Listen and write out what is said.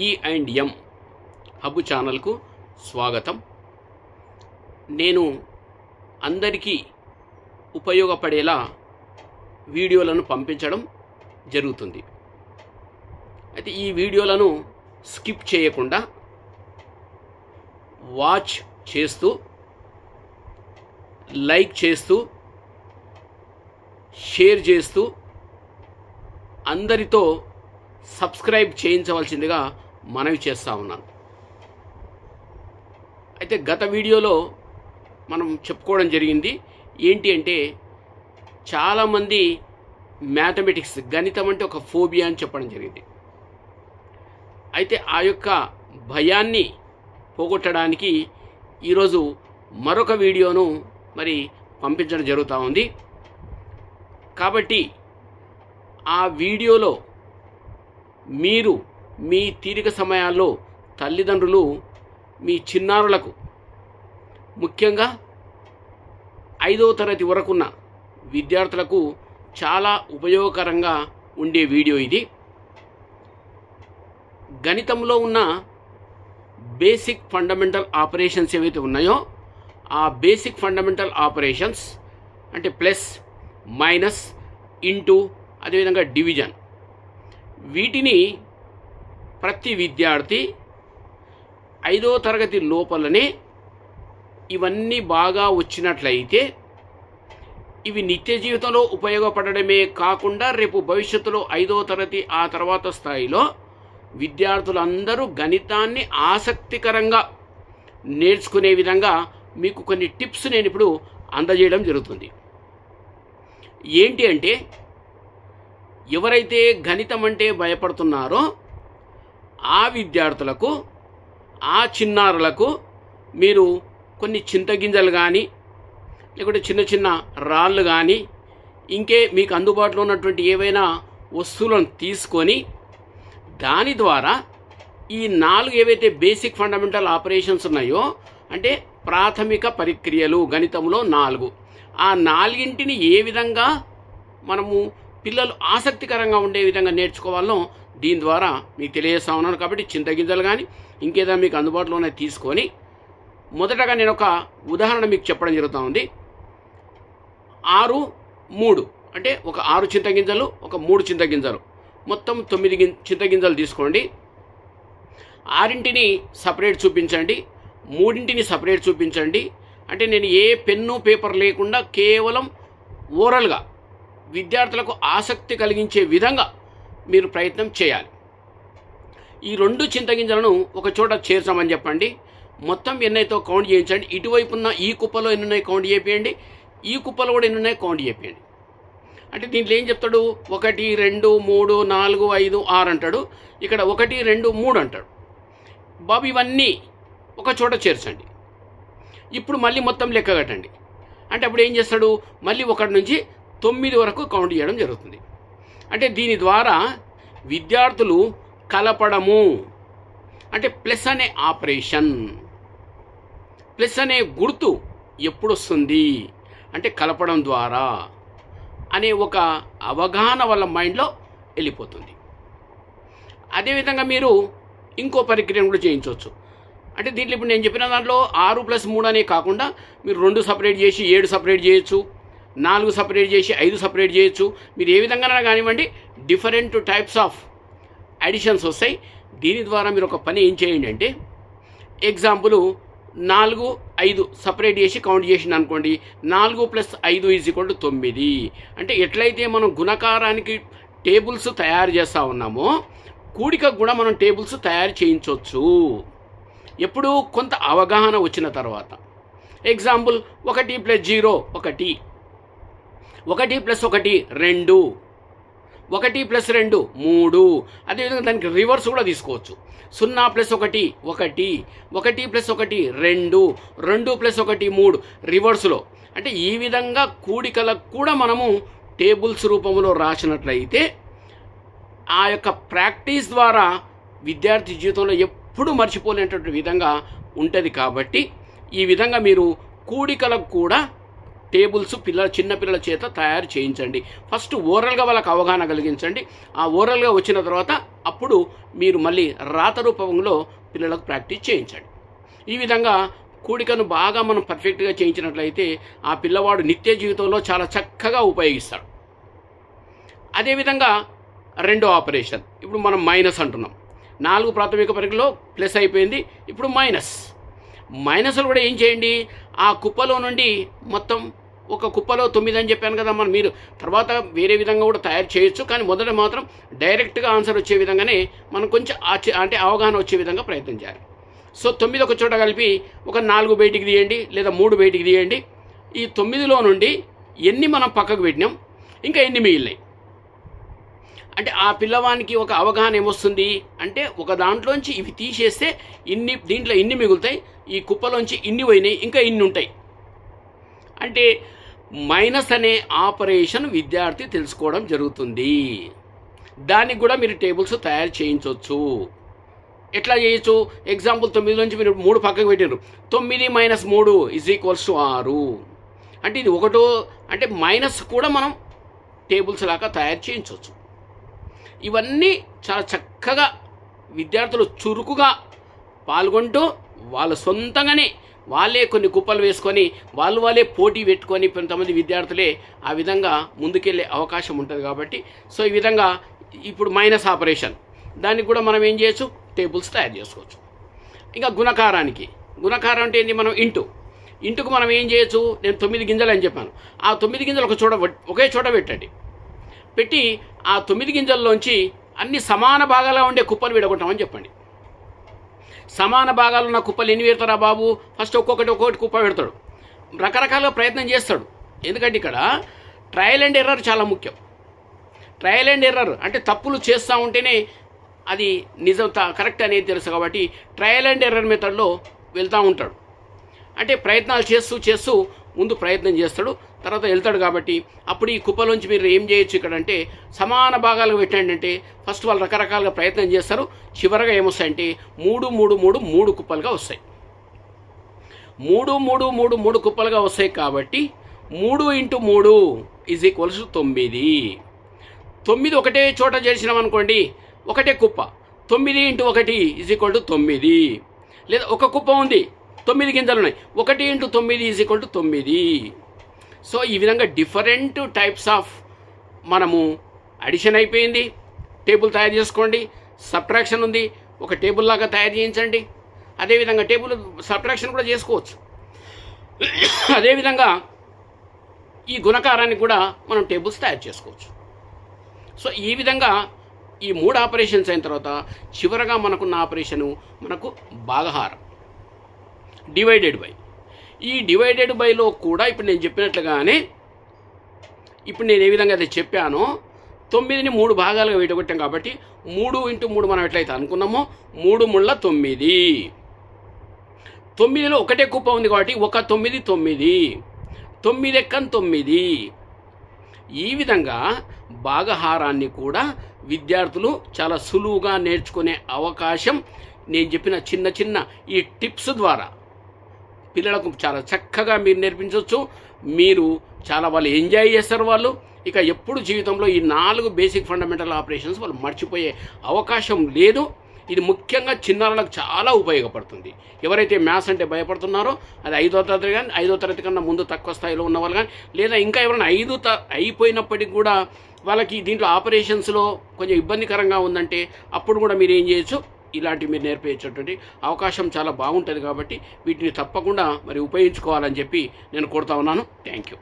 E&M hub ఛానల్కు స్వాగతం. నేను అందరికీ ఉపయోగపడేలా వీడియోలను పంపించడం జరుగుతుంది. అయితే ఈ వీడియోలను స్కిప్ చేయకుండా వాచ్ చేస్తూ, లైక్ చేస్తూ, షేర్ చేస్తూ అందరితో సబ్స్క్రైబ్ చేయించవలసిందిగా మనవి చేస్తూ ఉన్నాను. అయితే గత వీడియోలో మనం చెప్పుకోవడం జరిగింది ఏంటి అంటే, చాలామంది మ్యాథమెటిక్స్ గణితం అంటే ఒక ఫోబియా అని చెప్పడం జరిగింది. అయితే ఆ యొక్క భయాన్ని పోగొట్టడానికి ఈరోజు మరొక వీడియోను పంపించడం జరుగుతూ ఉంది. కాబట్టి ఆ వీడియోలో మీరు మీ తీరిక సమయాల్లో తల్లిదండ్రులు మీ చిన్నారులకు, ముఖ్యంగా 5వ తరగతి వరకున్న విద్యార్థులకు చాలా ఉపయోగకరంగా ఉండే వీడియో ఇది. గణితంలో ఉన్న బేసిక్ ఫండమెంటల్ ఆపరేషన్స్ ఏవైతే ఉన్నాయో, ఆ బేసిక్ ఫండమెంటల్ ఆపరేషన్స్ అంటే ప్లస్, మైనస్, ఇంటూ, అదేవిధంగా డివిజన్, వీటిని ప్రతి విద్యార్థి 5వ తరగతి లోపలనే ఇవన్నీ బాగా వచ్చినట్లయితే ఇవి నిత్య జీవితంలో ఉపయోగపడడమే కాకుండా రేపు భవిష్యత్తులో 5వ తరగతి ఆ తర్వాత స్థాయిలో విద్యార్థులందరూ గణితాన్ని ఆసక్తికరంగా నేర్చుకునే విధంగా మీకు కొన్ని టిప్స్ నేను ఇప్పుడు అందజేయడం జరుగుతుంది. ఏంటి అంటే, ఎవరైతే గణితం అంటే భయపడుతున్నారో ఆ విద్యార్థులకు, ఆ చిన్నారులకు మీరు కొన్ని చింతగింజలు కానీ, లేకుంటే చిన్న చిన్న రాళ్ళు కానీ, ఇంకే మీకు అందుబాటులో ఉన్నటువంటి ఏవైనా వస్తువులను తీసుకొని దాని ద్వారా ఈ 4 ఏవైతే బేసిక్ ఫండమెంటల్ ఆపరేషన్స్ ఉన్నాయో, అంటే ప్రాథమిక పరిక్రియలు గణితంలో 4, ఆ 4ంటిని ఏ విధంగా మనము పిల్లలు ఆసక్తికరంగా ఉండే విధంగా నేర్చుకోవాలో దీని ద్వారా మీకు తెలియజేస్తా ఉన్నాను. కాబట్టి చింతగింజలు కానీ ఇంకేదైనా మీకు అందుబాటులోనే తీసుకొని, మొదటగా నేను ఒక ఉదాహరణ మీకు చెప్పడం జరుగుతూ ఉంది. 6, 3 అంటే ఒక 6 చింతగింజలు, ఒక 3 చింతగింజలు, మొత్తం 9 చింతగింజలు తీసుకోండి. 6ంటిని సపరేట్ చూపించండి, 3ంటిని సపరేట్ చూపించండి. అంటే నేను ఏ పెన్ను పేపర్ లేకుండా కేవలం ఓరల్గా విద్యార్థులకు ఆసక్తి కలిగించే విధంగా మీరు ప్రయత్నం చేయాలి. ఈ 2 చింతగింజలను ఒక చోట చేర్చమని చెప్పండి. మొత్తం ఎన్నైతే కౌంట్ చేయించండి. ఇటువైపున్న ఈ కుప్పలో ఎన్ని ఉన్నాయి కౌంట్ చేయండి, ఈ కుప్పలో కూడా ఎన్ని ఉన్నాయి కౌంట్ చేయండి. అంటే దీంట్లో ఏం చెప్తాడు, 1, 2, 3, 4, 5, 6 అంటాడు. ఇక్కడ 1, 2, 3 అంటాడు. బాబు ఇవన్నీ ఒక చోట చేర్చండి. ఇప్పుడు మళ్ళీ మొత్తం లెక్క కట్టండి. అంటే అప్పుడు ఏం చేస్తాడు, మళ్ళీ 1 నుంచి 9 వరకు కౌంట్ చేయడం జరుగుతుంది. అంటే దీని ద్వారా విద్యార్థులు కలపడము, అంటే ప్లస్ అనే ఆపరేషన్, ప్లస్ అనే గుర్తు ఎప్పుడు వస్తుంది అంటే కలపడం ద్వారా అనే ఒక అవగాహన వాళ్ళ మైండ్లో వెళ్ళిపోతుంది. అదేవిధంగా మీరు ఇంకో పరిక్రియను కూడా చేయించవచ్చు. అంటే దీంట్లో ఇప్పుడు నేను చెప్పిన దాంట్లో 6 + 3 అనే కాకుండా మీరు 2 సపరేట్ చేసి 7 సపరేట్ చేయొచ్చు, 4 సపరేట్ చేసి 5 సపరేట్ చేయొచ్చు. మీరు ఏ విధంగా కానివ్వండి, డిఫరెంట్ టైప్స్ ఆఫ్ అడిషన్స్ వస్తాయి. దీని ద్వారా మీరు ఒక పని ఏం చేయండి అంటే, ఎగ్జాంపుల్ 4, 5 సపరేట్ చేసి కౌంట్ చేసింది అనుకోండి. 4 + 5 = 9. అంటే ఎట్లయితే మనం గుణకారానికి టేబుల్స్ తయారు చేస్తూ ఉన్నామో, కూడికకు కూడా మనం టేబుల్స్ తయారు చేయించవచ్చు. ఎప్పుడు కొంత అవగాహన వచ్చిన తర్వాత. ఎగ్జాంపుల్ 1 + 0 1, 1 + 1 2, 1 + 2 3. అదేవిధంగా దానికి రివర్స్ కూడా తీసుకోవచ్చు. 0 + 1 1, 1 + 1 2, 2 + 1 3 రివర్స్లో. అంటే ఈ విధంగా కూడికలకు కూడా మనము టేబుల్స్ రూపంలో రాసినట్లయితే ఆ యొక్క ప్రాక్టీస్ ద్వారా విద్యార్థి జీవితంలో ఎప్పుడు మర్చిపోలేనటువంటి విధంగా ఉంటుంది. కాబట్టి ఈ విధంగా మీరు కూడికలకు కూడా టేబుల్స్ చిన్నపిల్లల చేత తయారు చేయించండి. ఫస్ట్ ఓరల్గా వాళ్ళకి అవగాహన కలిగించండి. ఆ ఓరల్గా వచ్చిన తర్వాత అప్పుడు మీరు మళ్ళీ రాత రూపంలో పిల్లలకు ప్రాక్టీస్ చేయించండి. ఈ విధంగా కూడికను బాగా మనం పర్ఫెక్ట్గా చేయించినట్లయితే ఆ పిల్లవాడు నిత్య జీవితంలో చాలా చక్కగా ఉపయోగిస్తాడు. అదేవిధంగా రెండో ఆపరేషన్, ఇప్పుడు మనం మైనస్ అంటున్నాం. 4 ప్రాథమిక పరీక్షలో ప్లస్ అయిపోయింది, ఇప్పుడు మైనస్లు కూడా ఏం చేయండి, ఆ కుప్పలో నుండి మొత్తం ఒక కుప్పలో 9 అని చెప్పాను కదా, మీరు తర్వాత వేరే విధంగా కూడా తయారు చేయొచ్చు. కానీ మొదట మాత్రం డైరెక్ట్గా ఆన్సర్ వచ్చే విధంగానే మనం కొంచెం అంటే అవగాహన వచ్చే విధంగా ప్రయత్నం చేయాలి. సో 9 ఒక చోట కలిపి ఒక 4 బయటికి తీయండి, లేదా 3 బయటికి తీయండి. ఈ 9లో నుండి ఎన్ని మనం పక్కకు పెట్టినాం, ఇంకా ఎన్ని మిగిలినాయి అంటే ఆ పిల్లవానికి ఒక అవగాహన ఏమొస్తుంది అంటే, ఒక దాంట్లోంచి ఇవి తీసేస్తే దీంట్లో ఇన్ని మిగులుతాయి, ఈ కుప్పలోంచి ఇన్ని పోయినాయి, ఇంకా ఇన్ని ఉంటాయి. అంటే మైనస్ అనే ఆపరేషన్ విద్యార్థి తెలుసుకోవడం జరుగుతుంది. దానికి కూడా మీరు టేబుల్స్ తయారు చేయించవచ్చు. ఎట్లా చేయొచ్చు, ఎగ్జాంపుల్ 9లోంచి మీరు 3 పక్కకు పెట్టారు, 9 - 3 = 6. అంటే ఇది ఒకటో, అంటే మైనస్ కూడా మనం టేబుల్స్ లాగా తయారు చేయించవచ్చు. ఇవన్నీ చాలా చక్కగా విద్యార్థులు చురుకుగా పాల్గొంటూ వాళ్ళ సొంతంగానే వాళ్ళే కొన్ని కుప్పలు వేసుకొని వాళ్ళే పోటీ పెట్టుకొని కొంతమంది విద్యార్థులే ఆ విధంగా ముందుకెళ్ళే అవకాశం ఉంటుంది. కాబట్టి సో ఈ విధంగా ఇప్పుడు మైనస్ ఆపరేషన్ దానికి కూడా మనం ఏం చేయొచ్చు, టేబుల్స్ తయారు చేసుకోవచ్చు. ఇంకా గుణకారం అంటే ఏంటి, మనం ఇంటుకు మనం ఏం చేయొచ్చు, నేను 9 గింజలు అని చెప్పాను, ఆ 9 గింజలు ఒకే చోట పెట్టండి. పెట్టి ఆ 9 గింజల్లోంచి అన్ని సమాన భాగాలుగా ఉండే కుప్పలు విడగొట్టామని చెప్పండి. సమాన భాగాలు ఉన్న కుప్పలు ఎన్ని పెడతారా బాబు, ఫస్ట్ ఒక్కొక్కటి కుప్ప పెడతాడు, రకరకాలుగా ప్రయత్నం చేస్తాడు. ఎందుకంటే ఇక్కడ ట్రయల్ అండ్ ఎర్రర్ చాలా ముఖ్యం. ట్రయల్ అండ్ ఎర్రర్ అంటే తప్పులు చేస్తూ ఉంటేనే అది నిజం కరెక్ట్ అనేది తెలుసు. కాబట్టి ట్రయల్ అండ్ ఎర్రర్ మెథడ్లో వెళ్తూ ఉంటాడు. అంటే ప్రయత్నాలు చేస్తూ ముందు ప్రయత్నం చేస్తాడు, తర్వాత వెళ్తాడు. కాబట్టి అప్పుడు ఈ కుప్పలోంచి మీరు ఏం చేయొచ్చు ఇక్కడ అంటే, సమాన భాగాలు పెట్టండి అంటే ఫస్ట్ వాళ్ళు రకరకాలుగా ప్రయత్నం చేస్తారు. చివరగా ఏమొస్తాయంటే 3, 3, 3 3 కుప్పలుగా వస్తాయి. 3, 3, 3 3 కుప్పలుగా వస్తాయి. కాబట్టి 3 × 3 = 9. 9 ఒకటే చోట చేసినాం అనుకోండి, ఒకటే కుప్ప, 9 × 1 = 9. లేదా ఒక కుప్ప ఉంది, 9 గింజలు ఉన్నాయి, 1 × 9 = 9. సో ఈ విధంగా డిఫరెంట్ టైప్స్ ఆఫ్ మనము అడిషన్ అయిపోయింది, టేబుల్ తయారు చేసుకోండి. సబ్ట్రాక్షన్ ఉంది, ఒక టేబుల్ లాగా తయారు చేయించండి. అదేవిధంగా టేబుల్ సబ్ట్రాక్షన్ కూడా చేసుకోవచ్చు. అదేవిధంగా ఈ గుణకారానికి కూడా మనం టేబుల్స్ తయారు చేసుకోవచ్చు. సో ఈ విధంగా ఈ 3 ఆపరేషన్స్ అయిన తర్వాత చివరగా మనకున్న ఆపరేషను మనకు భాగహారం, డివైడెడ్ బై. ఈ డివైడెడ్ బైలో కూడా ఇప్పుడు నేను చెప్పినట్లుగానే ఇప్పుడు నేను ఏ విధంగా అయితే చెప్పానో 9ని 3 భాగాలుగా విడగొట్టాం. కాబట్టి 3 × 3 మనం ఎట్లయితే అనుకున్నామో 3 × 3 = 9. 9లో ఒకటే కుప్ప ఉంది కాబట్టి 1 9 9, 9 ఎక్కం 9. ఈ విధంగా భాగహారాన్ని కూడా విద్యార్థులు చాలా సులువుగా నేర్చుకునే అవకాశం నేను చెప్పిన చిన్న ఈ టిప్స్ ద్వారా పిల్లలకు చాలా చక్కగా మీరు నేర్పించవచ్చు. మీరు చాలా వాళ్ళు ఎంజాయ్ చేస్తారు. వాళ్ళు ఇక ఎప్పుడు జీవితంలో ఈ 4 బేసిక్ ఫండమెంటల్ ఆపరేషన్స్ వాళ్ళు మర్చిపోయే అవకాశం లేదు. ఇది ముఖ్యంగా చిన్నారులకు చాలా ఉపయోగపడుతుంది. ఎవరైతే మ్యాథ్స్ అంటే భయపడుతున్నారో అది 5వ తరగతి కానీ 5వ తరగతి కన్నా ముందు తక్కువ స్థాయిలో ఉన్న వాళ్ళు కానీ, లేదా ఇంకా ఎవరైనా 5 అయిపోయినప్పటికీ కూడా వాళ్ళకి దీంట్లో ఆపరేషన్స్లో కొంచెం ఇబ్బందికరంగా ఉందంటే అప్పుడు కూడా మీరు ఏం చేయొచ్చు, ఇలాంటివి మీరు నేర్పించేటువంటి అవకాశం చాలా బాగుంటుంది. కాబట్టి వీటిని తప్పకుండా మరి ఉపయోగించుకోవాలని చెప్పి నేను కోరుతా ఉన్నాను. Thank you.